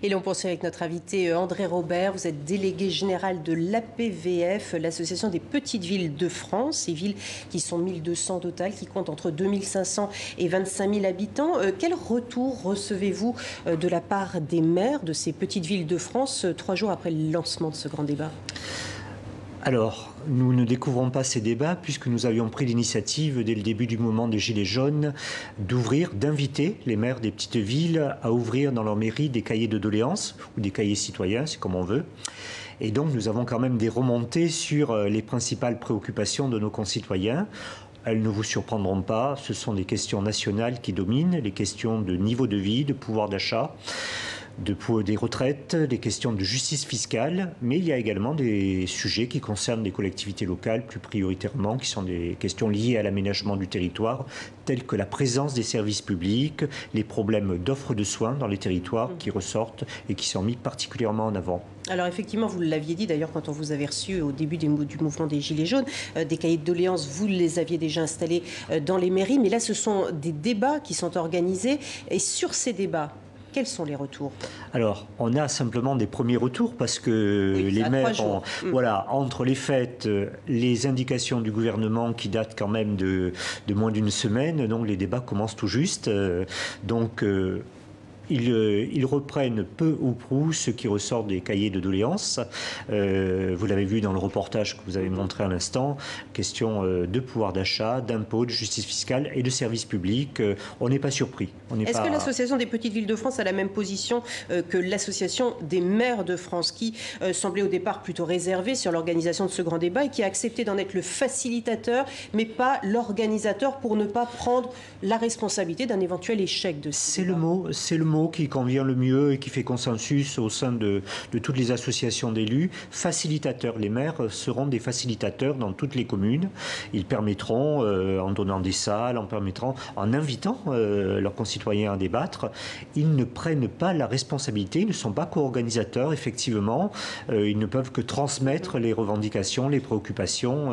Et l'on poursuit avec notre invité André Robert. Vous êtes délégué général de l'APVF, l'Association des petites villes de France. Ces villes qui sont 1200 au total, qui comptent entre 2500 et 25 000 habitants. Quel retour recevez-vous de la part des maires de ces petites villes de France 3 jours après le lancement de ce grand débat ? Alors, nous ne découvrons pas ces débats puisque nous avions pris l'initiative dès le début du mouvement des Gilets jaunes d'inviter les maires des petites villes à ouvrir dans leur mairie des cahiers de doléances ou des cahiers citoyens, c'est comme on veut. Et donc nous avons quand même des remontées sur les principales préoccupations de nos concitoyens. Elles ne vous surprendront pas, ce sont des questions nationales qui dominent, les questions de niveau de vie, de pouvoir d'achat, des retraites, des questions de justice fiscale, mais il y a également des sujets qui concernent les collectivités locales plus prioritairement, qui sont des questions liées à l'aménagement du territoire, telles que la présence des services publics, les problèmes d'offres de soins dans les territoires qui ressortent et qui sont mis particulièrement en avant. Alors effectivement, vous l'aviez dit d'ailleurs quand on vous avait reçu au début du mouvement des Gilets jaunes, des cahiers de doléances, vous les aviez déjà installés dans les mairies, mais là ce sont des débats qui sont organisés et sur ces débats, quels sont les retours ? Alors, on a simplement des premiers retours parce que les maires ont, voilà, entre les fêtes, les indications du gouvernement qui datent quand même de moins d'une semaine, donc les débats commencent tout juste. Ils reprennent peu ou prou ce qui ressort des cahiers de doléances. Vous l'avez vu dans le reportage que vous avez montré à l'instant, question de pouvoir d'achat, d'impôts, de justice fiscale et de services publics. On n'est pas surpris. Est-ce que l'Association des petites villes de France a la même position que l'Association des maires de France, qui semblait au départ plutôt réservée sur l'organisation de ce grand débat et qui a accepté d'en être le facilitateur, mais pas l'organisateur pour ne pas prendre la responsabilité d'un éventuel échec de ce débat ? C'est le mot qui convient le mieux et qui fait consensus au sein de toutes les associations d'élus. Facilitateurs, les maires seront des facilitateurs dans toutes les communes. Ils permettront, en donnant des salles, en invitant leurs concitoyens à débattre, ils ne prennent pas la responsabilité, ils ne sont pas co-organisateurs, effectivement. Ils ne peuvent que transmettre les revendications, les préoccupations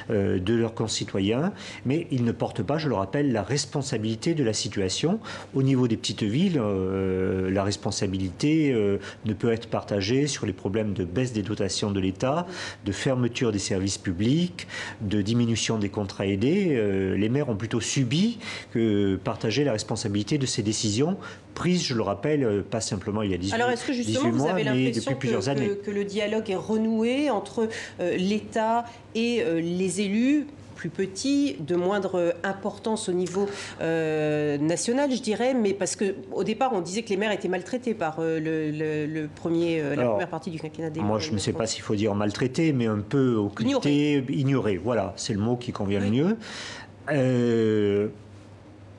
de leurs concitoyens, mais ils ne portent pas, je le rappelle, la responsabilité de la situation. Au niveau des petites villes, la responsabilité ne peut être partagée sur les problèmes de baisse des dotations de l'État, de fermeture des services publics, de diminution des contrats aidés. Les maires ont plutôt subi que partager la responsabilité de ces décisions prises, je le rappelle, pas simplement il y a 18 mois, alors est-ce que justement vous avez l'impression que le dialogue est renoué entre l'État et les élus plus petits, de moindre importance au niveau national, je dirais, mais parce qu'au départ, on disait que les maires étaient maltraités par la première partie du quinquennat des maires. Moi, je ne sais pas s'il faut dire maltraités, mais un peu occultés, ignorés. Voilà, c'est le mot qui convient le mieux.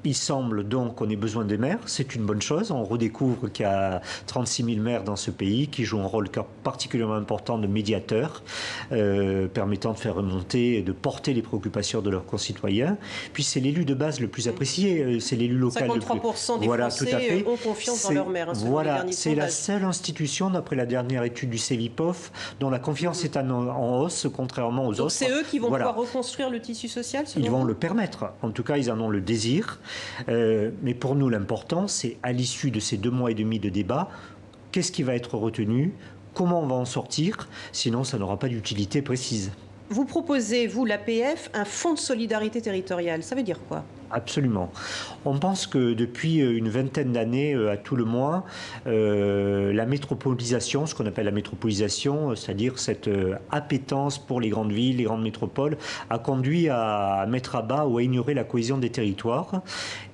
Il semble donc qu'on ait besoin des maires, c'est une bonne chose. On redécouvre qu'il y a 36 000 maires dans ce pays qui jouent un rôle particulièrement important de médiateur, permettant de faire remonter et de porter les préoccupations de leurs concitoyens. Puis c'est l'élu de base le plus apprécié, c'est l'élu local. 53% des Français ont confiance dans leur maire. Voilà, c'est la seule institution, d'après la dernière étude du CEVIPOF, dont la confiance est en hausse, contrairement aux autres. Donc c'est eux qui vont pouvoir reconstruire le tissu social, selon vous ? Ils vont le permettre. En tout cas, ils en ont le désir. Mais pour nous, l'important, c'est à l'issue de ces 2 mois et demi de débat, qu'est-ce qui va être retenu, comment on va en sortir, sinon ça n'aura pas d'utilité précise. Vous proposez, vous, l'APF, un fonds de solidarité territoriale. Ça veut dire quoi ? Absolument. On pense que depuis une vingtaine d'années, à tout le moins, la métropolisation, ce qu'on appelle la métropolisation, c'est-à-dire cette appétence pour les grandes villes, les grandes métropoles, a conduit à mettre à bas ou à ignorer la cohésion des territoires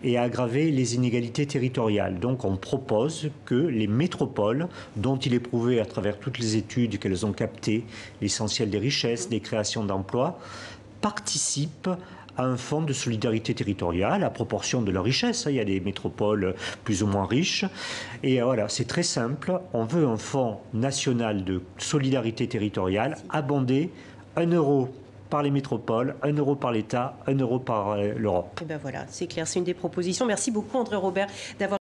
et à aggraver les inégalités territoriales. Donc on propose que les métropoles, dont il est prouvé à travers toutes les études qu'elles ont capté l'essentiel des richesses, des créations d'emplois, participent à un fonds de solidarité territoriale à proportion de leur richesse. Il y a des métropoles plus ou moins riches. Et voilà, c'est très simple. On veut un fonds national de solidarité territoriale abondé 1 € par les métropoles, 1 € par l'État, 1 € par l'Europe. Et ben voilà, c'est clair, c'est une des propositions. Merci beaucoup André Robert d'avoir